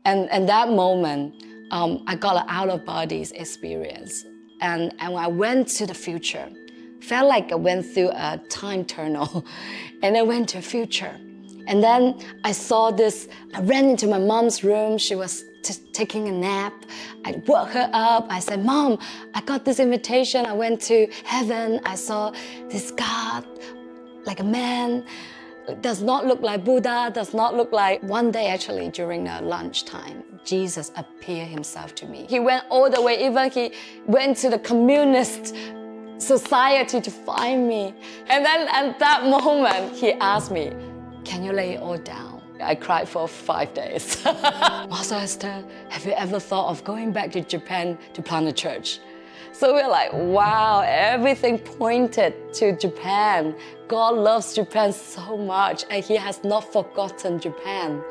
And that moment, I got an out-of-body experience. And when I went to the future, felt like I went through a time tunnel and I went to the future. And then I saw this, I ran into my mom's room. She was taking a nap. I woke her up. I said, Mom, I got this invitation. I went to heaven. I saw this God, like a man. It does not look like Buddha, does not look like... One day actually during the lunchtime, Jesus appeared himself to me. He went all the way, even he went to the communist society to find me. And then at that moment, he asked me, can you lay it all down? I cried for 5 days. Master Esther, have you ever thought of going back to Japan to plant a church? So we're like, wow, everything pointed to Japan. God loves Japan so much, and he has not forgotten Japan.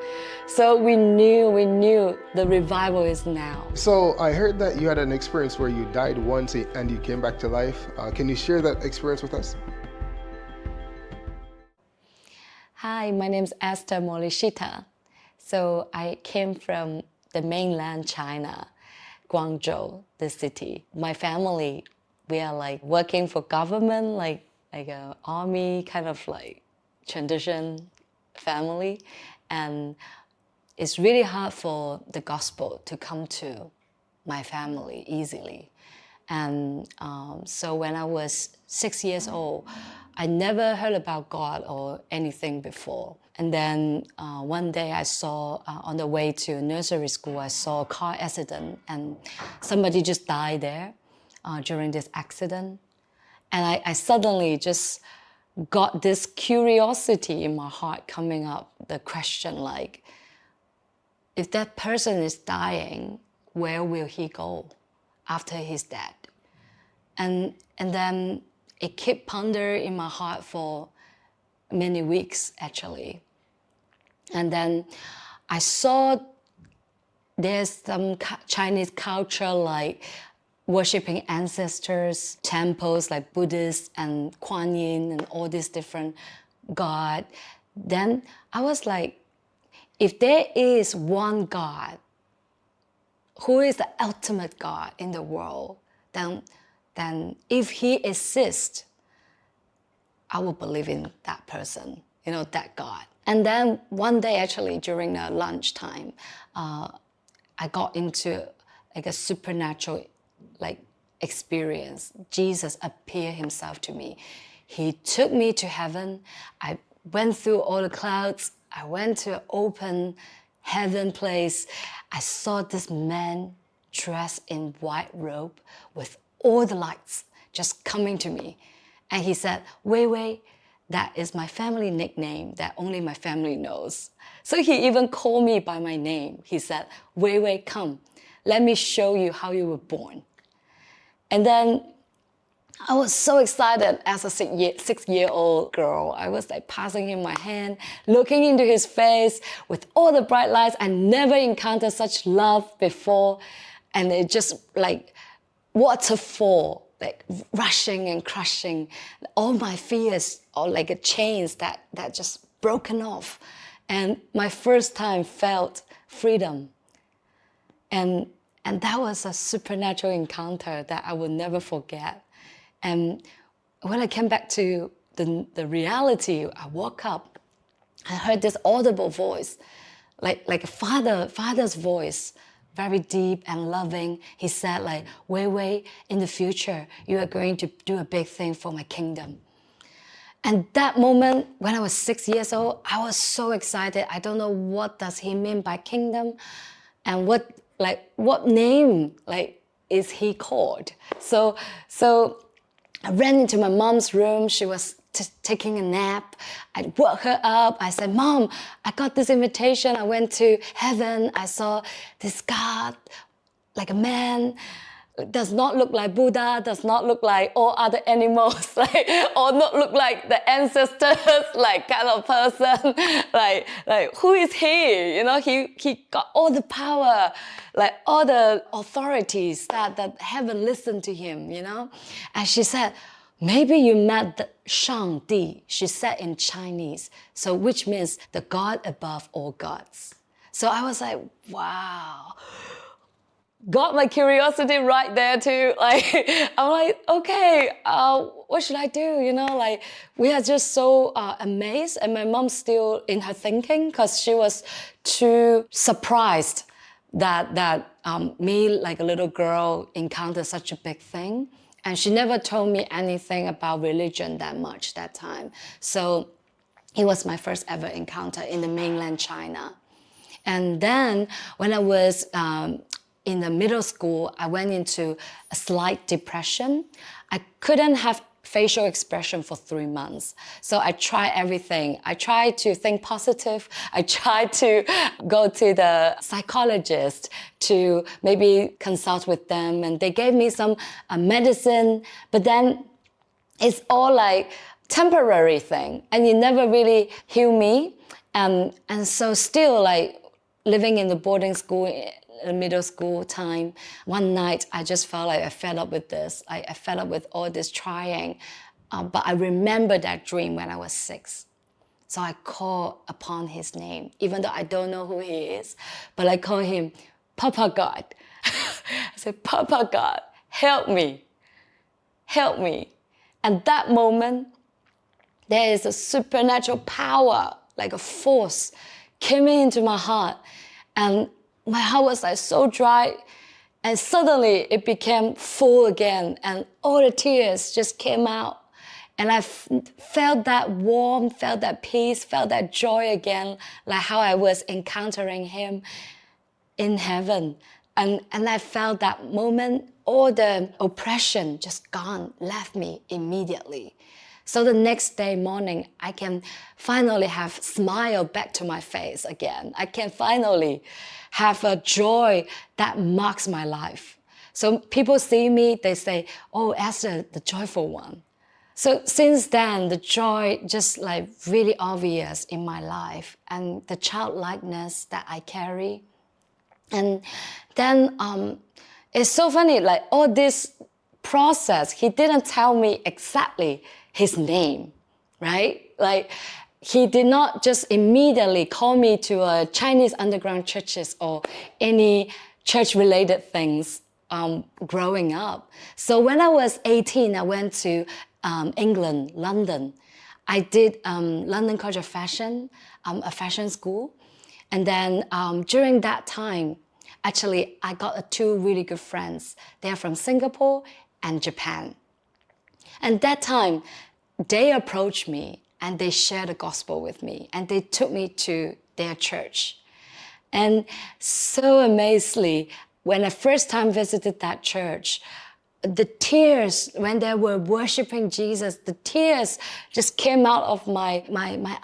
So we knew the revival is now. So I heard that you had an experience where you died once and you came back to life. Can you share that experience with us? Hi, my name is Esther Morishita. So I came from the mainland China, Guangzhou, the city. My family, we are like working for government, like an army kind of like tradition family. And it's really hard for the gospel to come to my family easily. And so when I was 6 years old, I never heard about God or anything before. And then one day I saw, on the way to nursery school, I saw a car accident and somebody just died there during this accident. And I suddenly just got this curiosity in my heart coming up, the question like, if that person is dying, where will he go after he's dead? And then it kept pondering in my heart for many weeks, actually. And then I saw there's some Chinese culture like worshipping ancestors, temples like Buddhist and Kuan Yin and all these different gods. Then I was like, if there is one God who is the ultimate God in the world, then if he exists, I will believe in that person, that God. And then one day, actually, during the lunchtime, I got into like a supernatural experience. Jesus appeared himself to me. He took me to heaven. I went through all the clouds. I went to an open heaven place. I saw this man dressed in white robe with all the lights just coming to me. And he said, Wei Wei, that is my family nickname that only my family knows. So he even called me by my name. He said, Wei Wei, come, let me show you how you were born. And then I was so excited as a 6-year-old girl. I was like passing him my hand, looking into his face with all the bright lights. I never encountered such love before. And it just like waterfall, like rushing and crushing. All my fears are like a chains that just broken off. And my first time felt freedom. And that was a supernatural encounter that I will never forget. And when I came back to the reality, I woke up, I heard this audible voice, like a father's voice, very deep and loving. He said like, Wei Wei, in the future, you are going to do a big thing for my kingdom. And that moment, when I was 6 years old, I was so excited. I don't know what does he mean by kingdom and what name is he called. So I ran into my mom's room. She was taking a nap. I woke her up. I said, Mom, I got this invitation. I went to heaven. I saw this God, like a man. It does not look like Buddha, does not look like all other animals, or not look like the ancestors, kind of person. Who is he? He got all the power, all the authorities that heaven listened to him, And she said, maybe you met the Shangdi, she said in Chinese, so which means the God above all gods. So I was like, wow. Got my curiosity right there too. Like, I'm like, okay, what should I do? You know, like we are just so amazed, and my mom's still in her thinking because she was too surprised that me, like a little girl, encountered such a big thing, and she never told me anything about religion that much that time. So it was my first ever encounter in the mainland China. And then when I was in the middle school, I went into a slight depression. I couldn't have facial expression for 3 months. So I tried everything. I tried to think positive. I tried to go to the psychologist to maybe consult with them. And they gave me some medicine, but then it's all like temporary thing. And it never really healed me. And so still like living in the boarding school, middle school time, one night I just felt like I fed up with this. I fed up with all this trying. But I remember that dream when I was 6. So I called upon his name, even though I don't know who he is. But I call him Papa God. I said, Papa God, help me. Help me. And that moment, there is a supernatural power, like a force, came into my heart. And my heart was like so dry, and suddenly it became full again, and all the tears just came out. And I felt that warmth, felt that peace, felt that joy again, like how I was encountering him in heaven. And I felt that moment, all the oppression just gone, left me immediately. So the next day morning, I can finally have smile back to my face again. I can finally have a joy that marks my life. So people see me, they say, oh, Esther, the joyful one. So since then, the joy just like really obvious in my life, and the childlikeness that I carry. And then it's so funny, like all this process, he didn't tell me exactly his name, right? Like he did not just immediately call me to a Chinese underground churches or any church-related things growing up. So when I was 18, I went to England, London. I did London College of Fashion, a fashion school. And then during that time, actually, I got 2 really good friends. They're from Singapore and Japan. And that time, they approached me and they shared the gospel with me, and they took me to their church. And so amazingly, when I first time visited that church, the tears, when they were worshiping Jesus, the tears just came out of my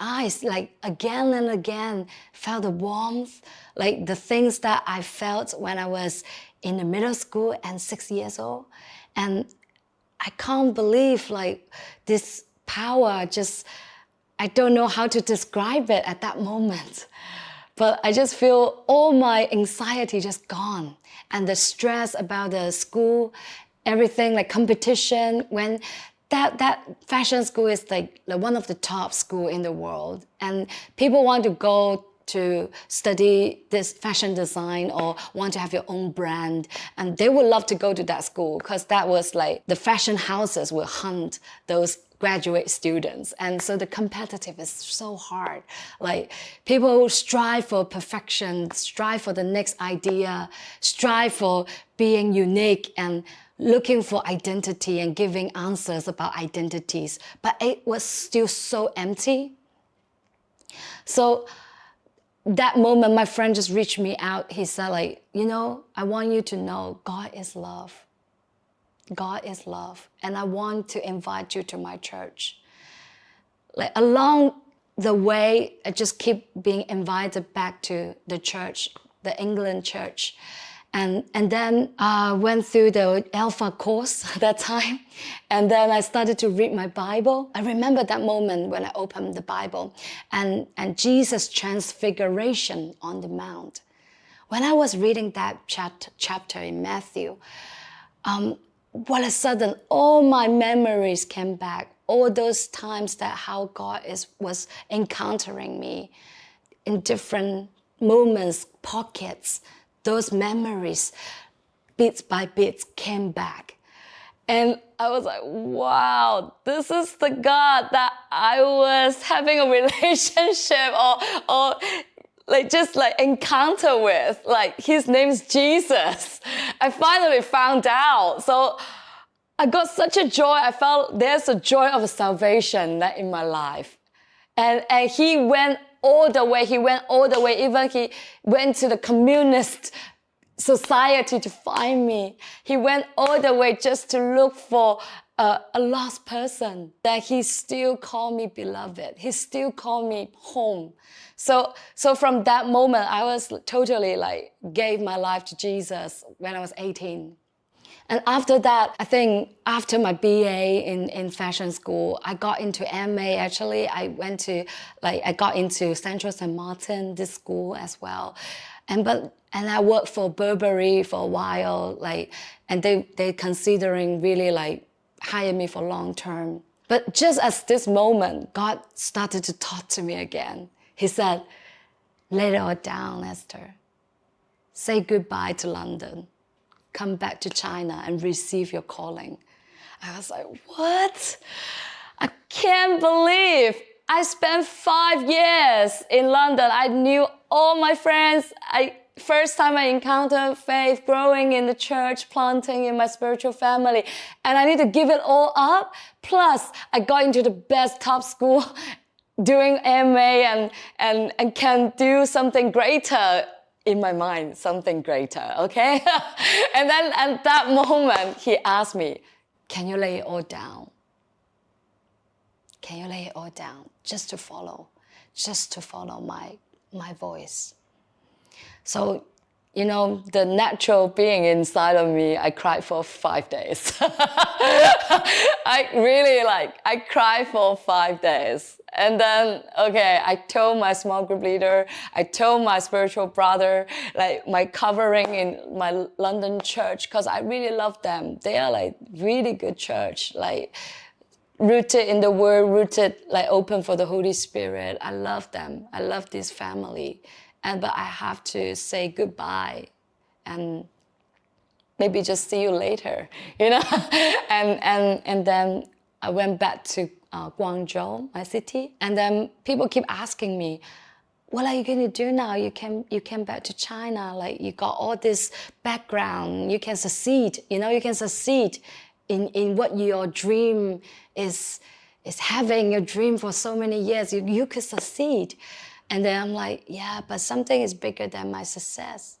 eyes, like again and again, felt the warmth, like the things that I felt when I was in the middle school and 6 years old. And I can't believe like this power just, I don't know how to describe it at that moment. But I just feel all my anxiety just gone. And the stress about the school, everything like competition, when that fashion school is like one of the top school in the world. And people want to go to study this fashion design or want to have your own brand. And they would love to go to that school because that was like the fashion houses will hunt those graduate students. And so the competitive is so hard. Like people strive for perfection, strive for the next idea, strive for being unique and looking for identity and giving answers about identities. But it was still so empty. So that moment, my friend just reached me out. He said like, you know, I want you to know God is love. God is love. And I want to invite you to my church. Like along the way, I just keep being invited back to the church, the England church. And then I went through the Alpha course that time. And then I started to read my Bible. I remember that moment when I opened the Bible and Jesus' transfiguration on the Mount. When I was reading that chapter in Matthew, all of a sudden, all my memories came back. All those times that how God was encountering me in different moments, pockets, those memories, bits by bits came back. And I was like, wow, this is the God that I was having a relationship or like just like encounter with. Like his name is Jesus. I finally found out. So I got such a joy. I felt there's a joy of salvation in my life. And he went all the way. Even he went to the communist society to find me. He went all the way just to look for a lost person. That he still called me beloved. He still called me home. So from that moment, I was totally like gave my life to Jesus when I was 18. And after that, I think after my BA in fashion school, I got into MA. Actually, I got into Central St. Martin, this school as well. And I worked for Burberry for a while, and they considering really like hire me for long term. But just at this moment, God started to talk to me again. He said, lay it all down, Esther. Say goodbye to London. Come back to China and receive your calling. I was like, what? I can't believe I spent 5 years in London. I knew all my friends. First time I encountered faith, growing in the church, planting in my spiritual family. And I need to give it all up. Plus, I got into the best top school doing MA and can do something greater in my mind, something greater, okay? And then at that moment, he asked me, can you lay it all down? Can you lay it all down just to follow my voice? So, you know, the natural being inside of me, I cried for 5 days. I cried for 5 days. And then, I told my small group leader, I told my spiritual brother, like my covering in my London church, because I really love them. They are like really good church, like rooted in the word, rooted, like open for the Holy Spirit. I love them. I love this family. But I have to say goodbye and maybe just see you later, you know? and then I went back to Guangzhou, my city. And then people keep asking me, what are you going to do now? You came back to China, like you got all this background, you can succeed, you can succeed in what your dream is having, your dream for so many years, you could succeed. And then I'm like, yeah, but something is bigger than my success.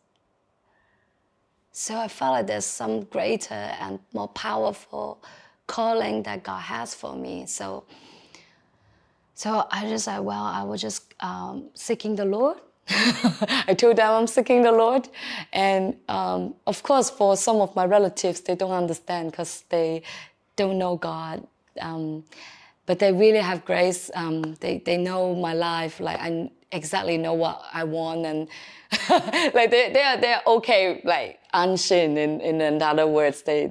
So I felt like there's some greater and more powerful calling that God has for me. So I just said, well, I was just seeking the Lord. I told them I'm seeking the Lord. And of course, for some of my relatives, they don't understand because they don't know God. But they really have grace. They know my life. Like I exactly know what I want, and like they're okay. Like unseen. In other words, they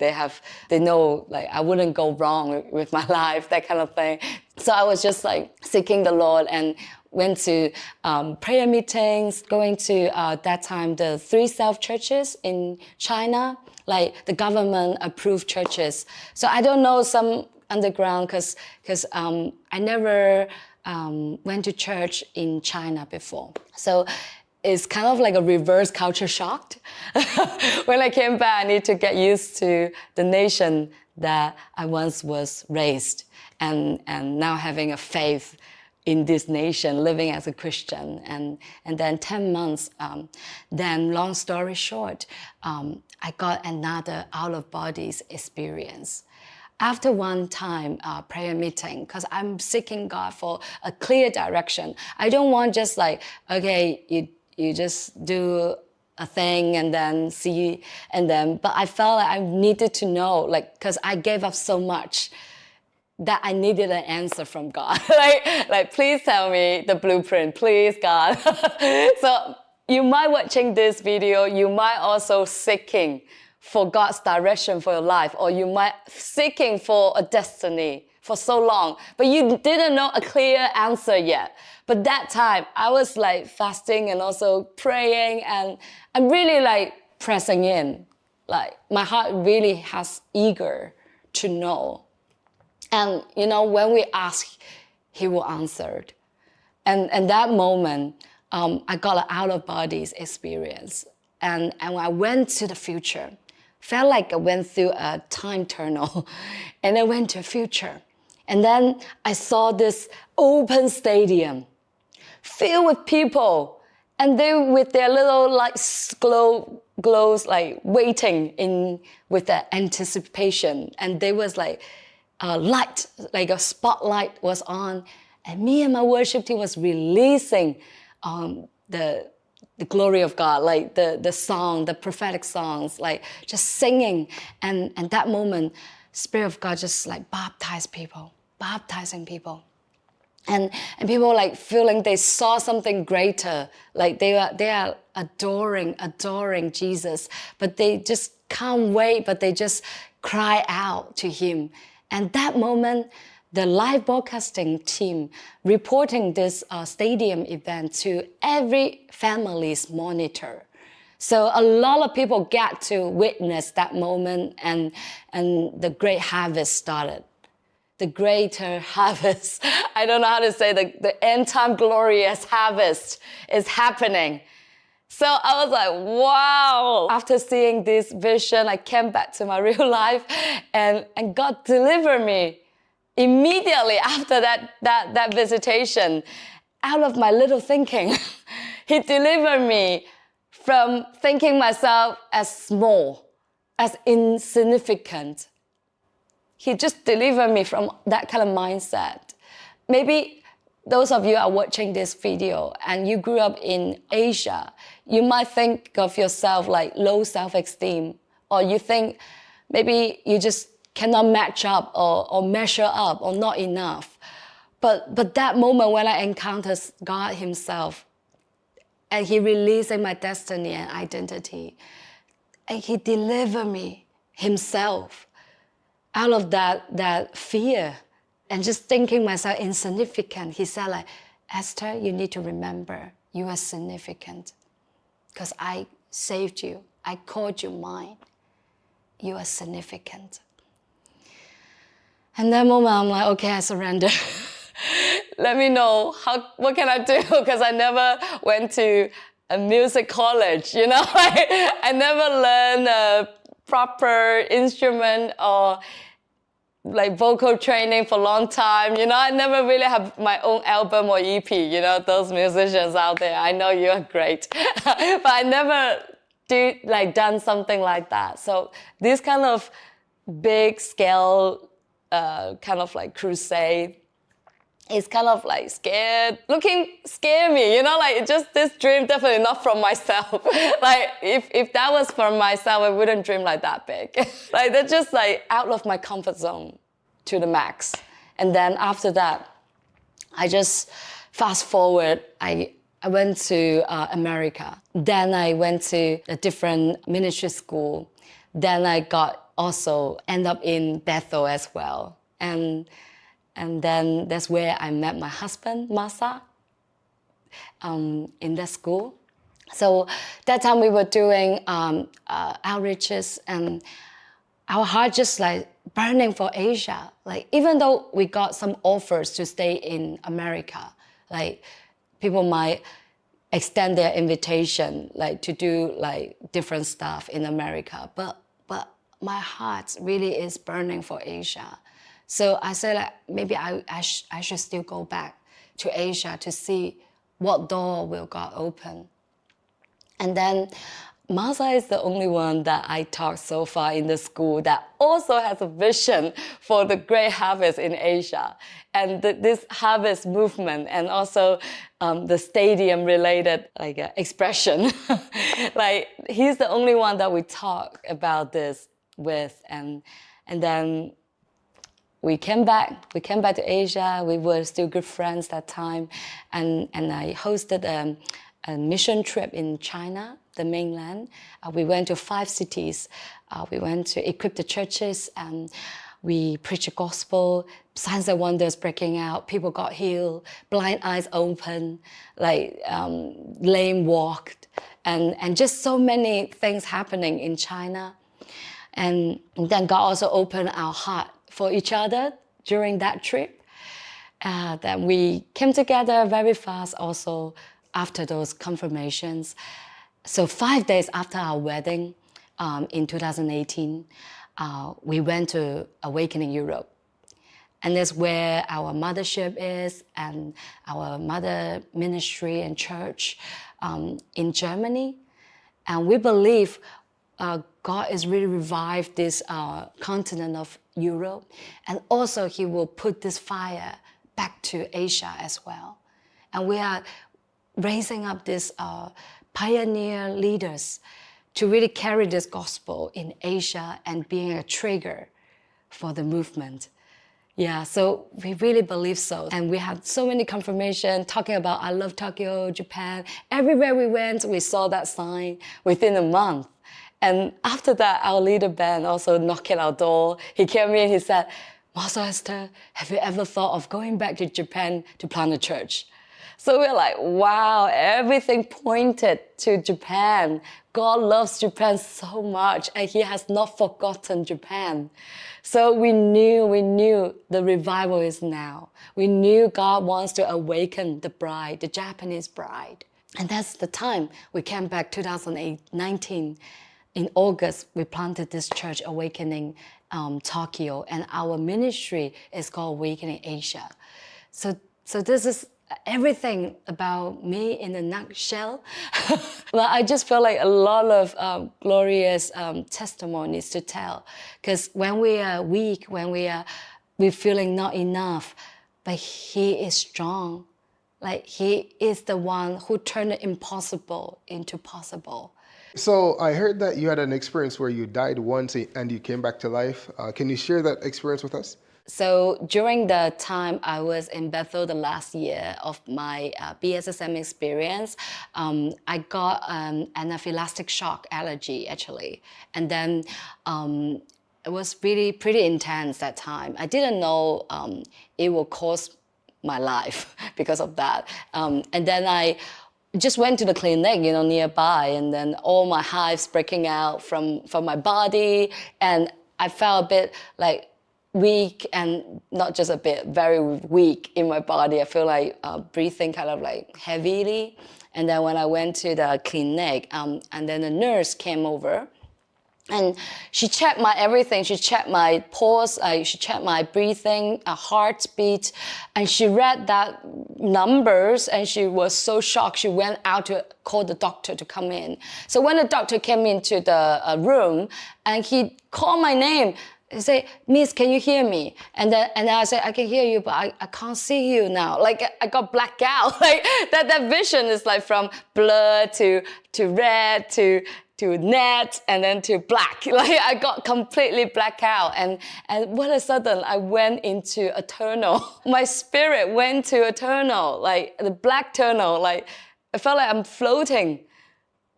know like I wouldn't go wrong with my life, that kind of thing. So I was just like seeking the Lord and went to prayer meetings, going to that time the 3 self-churches in China, like the government approved churches. So I don't know some underground because I never went to church in China before. So it's kind of like a reverse culture shock. When I came back, I need to get used to the nation that I once was raised and now having a faith in this nation, living as a Christian. And then 10 months, then long story short, I got another out-of-body experience. After one time prayer meeting, because I'm seeking God for a clear direction. I don't want just like, okay, you just do a thing and then see, but I felt like I needed to know, like, because I gave up so much that I needed an answer from God. like, please tell me the blueprint, please, God. So you might watching this video, you might also seeking for God's direction for your life, or you might seeking for a destiny for so long, but you didn't know a clear answer yet. But that time, I was like fasting and also praying, and I'm really like pressing in. Like my heart really has eager to know. And you know, when we ask, he will answer. And that moment, I got an out-of-body experience. And when I went to the future, felt like I went through a time tunnel, and I went to the future. And then I saw this open stadium filled with people, and they with their little like glows like waiting in with the anticipation. And there was like a light, like a spotlight was on, and me and my worship team was releasing the glory of God, like the song, the prophetic songs, like just singing. And that moment, Spirit of God just like baptizing people. And people like feeling they saw something greater, like they are adoring Jesus, but they just can't wait, but they just cry out to him. And that moment, the live broadcasting team reporting this stadium event to every family's monitor. So a lot of people got to witness that moment, and the great harvest started. The greater harvest. I don't know how to say the end time glorious harvest is happening. So I was like, wow. After seeing this vision, I came back to my real life, and God delivered me immediately after that visitation. Out of my little thinking, he delivered me from thinking myself as small, as insignificant. He just delivered me from that kind of mindset. Maybe those of you are watching this video and you grew up in Asia, you might think of yourself like low self-esteem, or you think maybe you just cannot match up or measure up or not enough. But that moment when I encountered God himself, and he released my destiny and identity, and he delivered me himself out of that fear and just thinking myself insignificant. He said like, Esther, you need to remember you are significant because I saved you. I called you mine. You are significant. And that moment I'm like, okay, I surrender. Let me know what can I do? Because I never went to a music college, you know? I never learned a proper instrument or like vocal training for a long time. You know, I never really have my own album or EP, you know, those musicians out there. I know you're great. But I never done something like that. So this kind of big scale kind of like crusade is kind of like scare me, you know, like just this dream definitely not from myself. Like if that was from myself, I wouldn't dream like that big. Like that's just like out of my comfort zone to the max. And then after that, I just fast forward, I went to America. Then I went to a different ministry school. Then I end up in Bethel as well. And then that's where I met my husband, Masa, in that school. So that time we were doing outreaches, and our heart just like burning for Asia. Like even though we got some offers to stay in America, like people might extend their invitation, like to do like different stuff in America, but my heart really is burning for Asia. So I said, like, maybe I should still go back to Asia to see what door will God open. And then Masa is the only one that I taught so far in the school that also has a vision for the great harvest in Asia. And this harvest movement and also the stadium-related expression. Like he's the only one that we talk about this with. And then we came back to Asia. We were still good friends that time. And I hosted a mission trip in China, the mainland. We went to 5 cities. We went to equip the churches, and We preached the gospel, signs and wonders breaking out, people got healed, blind eyes open, lame walked, and just so many things happening in China. And then God also opened our heart for each other during that trip. Then we came together very fast also after those confirmations. So 5 days after our wedding in 2018, we went to Awakening Europe. And that's where our mothership is and our mother ministry and church in Germany. And we believe God is really revived this continent of Europe. And also He will put this fire back to Asia as well. And we are raising up these pioneer leaders to really carry this gospel in Asia and being a trigger for the movement. Yeah, so we really believe so. And we had so many confirmation talking about I love Tokyo, Japan. Everywhere we went, we saw that sign within a month. And after that, our leader, Ben, also knocked at our door. He came in, he said, Master Esther, have you ever thought of going back to Japan to plant a church? So we're like, wow, everything pointed to Japan. God loves Japan so much, and He has not forgotten Japan. So we knew the revival is now. We knew God wants to awaken the bride, the Japanese bride. And that's the time we came back 2019. In August, we planted this church, Awakening Tokyo, and our ministry is called Awakening Asia. So this is everything about me in a nutshell. But I just feel like a lot of glorious testimonies to tell. Because when we are weak, when we're feeling not enough, but He is strong. Like He is the one who turned the impossible into possible. So I heard that you had an experience where you died once and you came back to life. Can you share that experience with us? So during the time I was in Bethel the last year of my BSSM experience, I got an anaphylactic shock allergy actually. And then it was really pretty intense that time. I didn't know it will cost my life because of that. And then I just went to the clinic, nearby, and then all my hives breaking out from my body, and I felt a bit like weak, and not just a bit, very weak in my body. I feel like breathing kind of like heavily. And then when I went to the clinic, and then the nurse came over, and she checked my everything. She checked my pulse, she checked my breathing, heartbeat, and she read that numbers, and she was so shocked. She went out to call the doctor to come in. So when the doctor came into the room, and he called my name, he said, Miss, can you hear me? And then I said, I can hear you, but I can't see you now. Like I got blacked out. Like that vision is like from blur to red to net, and then to black. Like I got completely blacked out, and all of a sudden I went into a tunnel. My spirit went to a tunnel, like the black tunnel. Like I felt like I'm floating.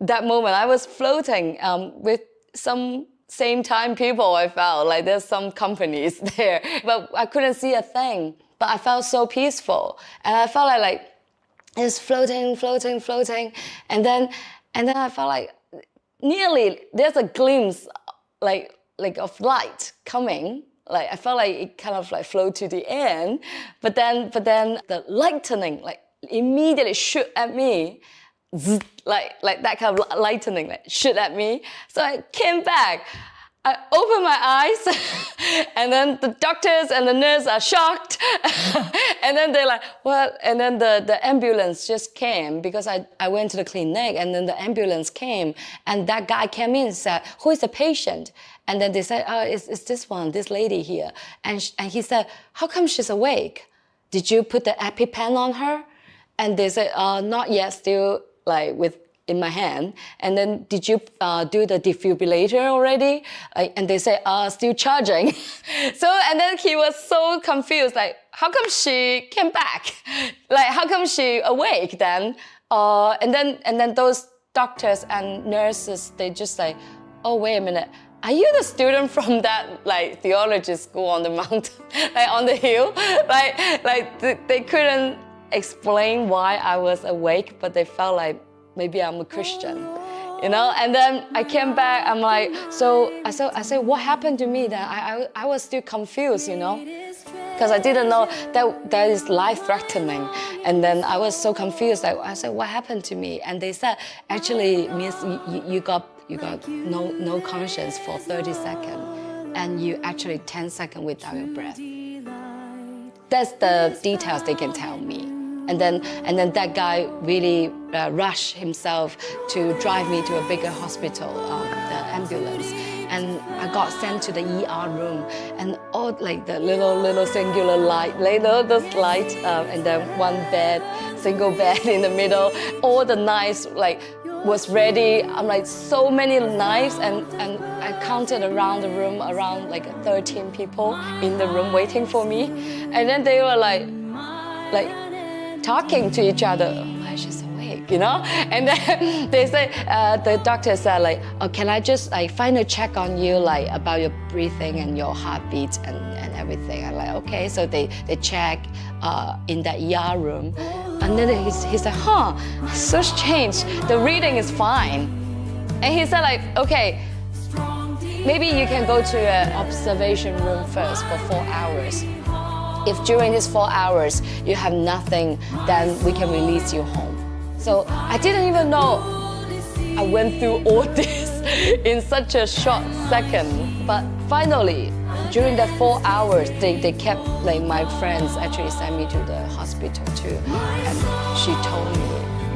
That moment I was floating with some same time people. I felt like there's some companies there, but I couldn't see a thing. But I felt so peaceful, and I felt like it's floating, and then I felt like nearly there's a glimpse like of light coming. Like I felt like it kind of like flowed to the end, but then the lightning like immediately shoot at me, like that kind of lightning like shoot at me. So I came back. I opened my eyes, and then the doctors and the nurse are shocked. And then they're like, what? And then the ambulance just came, because I went to the clinic, and then the ambulance came, and that guy came in and said, who is the patient? And then they said, oh, it's this lady here. And he said, how come she's awake? Did you put the EpiPen on her? And they said, not yet, still like in my hand. And then, did you do the defibrillator already? And they say, still charging. So, and then he was so confused, like, how come she came back? Like, how come she awake then? And then those doctors and nurses, they just like, oh, wait a minute. Are you the student from that like theology school on the mountain, like on the hill? They couldn't explain why I was awake, but they felt like maybe I'm a Christian, you know? And then I came back, I'm like, so I said, what happened to me? That I was still confused, you know? Because I didn't know that is life-threatening. And then I was so confused. I said, what happened to me? And they said, actually, miss, you got no conscience for 30 seconds. And you actually 10 seconds without your breath. That's the details they can tell me. And then that guy really rushed himself to drive me to a bigger hospital, the ambulance. And I got sent to the ER room, and all like the little singular light, those lights, and then one bed, single bed in the middle. All the knives like was ready. I'm like so many knives, and I counted around the room, around like 13 people in the room waiting for me, and then they were like talking to each other. Oh, she's awake, you know? And then they say, the doctor said like, oh, can I just like final check on you, like about your breathing and your heartbeat and everything. I'm like, okay. So they check in the ER room. And then he said, huh, so strange. The reading is fine. And he said like, okay, maybe you can go to an observation room first for 4 hours. If during these 4 hours you have nothing, then we can release you home. So I didn't even know I went through all this in such a short second. But finally, during the 4 hours, they kept, like my friends actually sent me to the hospital too. And she told me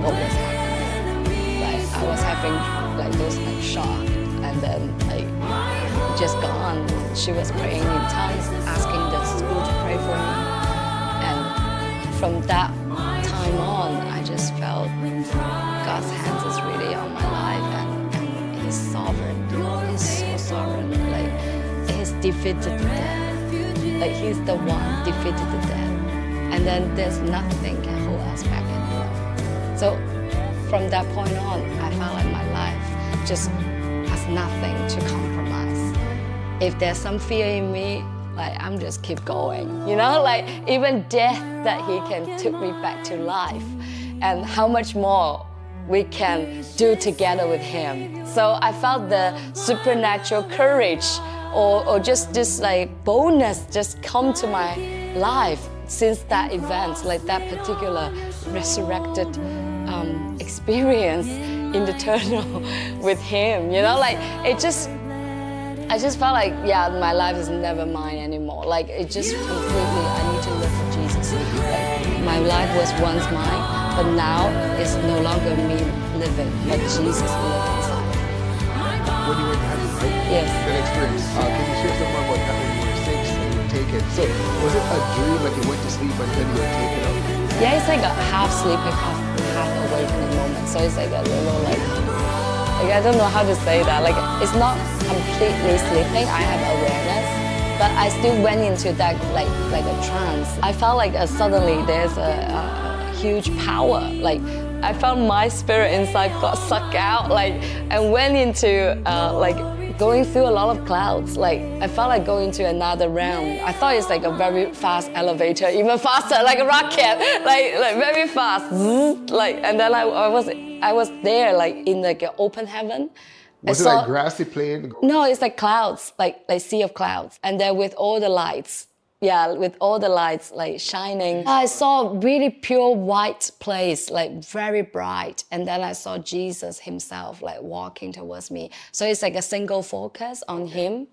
what was happening. Like I was having like those like shock, and then like just gone. She was praying in tongues, asking the school to pray for me. And from that time on, I just felt God's hands is really on my life, and He's sovereign. He's so sovereign. Like He's defeated death. Like He's the one defeated the death. And then there's nothing can hold us back anymore. So from that point on, I felt like my life just has nothing to compromise. If there's some fear in me, like I'm just keep going, you know, like even death that He can take me back to life, and how much more we can do together with Him. So I felt the supernatural courage or just this like boldness just come to my life since that event, like that particular resurrected experience in the tunnel with Him, you know, like I just felt like, yeah, my life is never mine anymore. Like it just completely, I need to live for Jesus. Like, my life was once mine, but now it's no longer me living, but Jesus living inside. When you were in heaven, right? Yes. That experience. Can you share some more about that when you were 6 and you were taken? So was it a dream, like you went to sleep until you were taken up? Yeah, it's like a half sleeping, half awakening moment. So it's like a little like I don't know how to say that. Like it's not completely sleeping. I have awareness, but I still went into that like a trance. I felt like suddenly there's a huge power. Like I felt my spirit inside got sucked out. Like and went into like going through a lot of clouds. Like I felt like going to another realm. I thought it's like a very fast elevator, even faster, like a rocket, like very fast. Like and then I was there like in like an open heaven. Was it like grassy plain? No, it's like clouds, like sea of clouds, and then with all the lights. Yeah, with all the lights like shining. I saw really pure white place, like very bright. And then I saw Jesus Himself like walking towards me. So it's like a single focus on Him.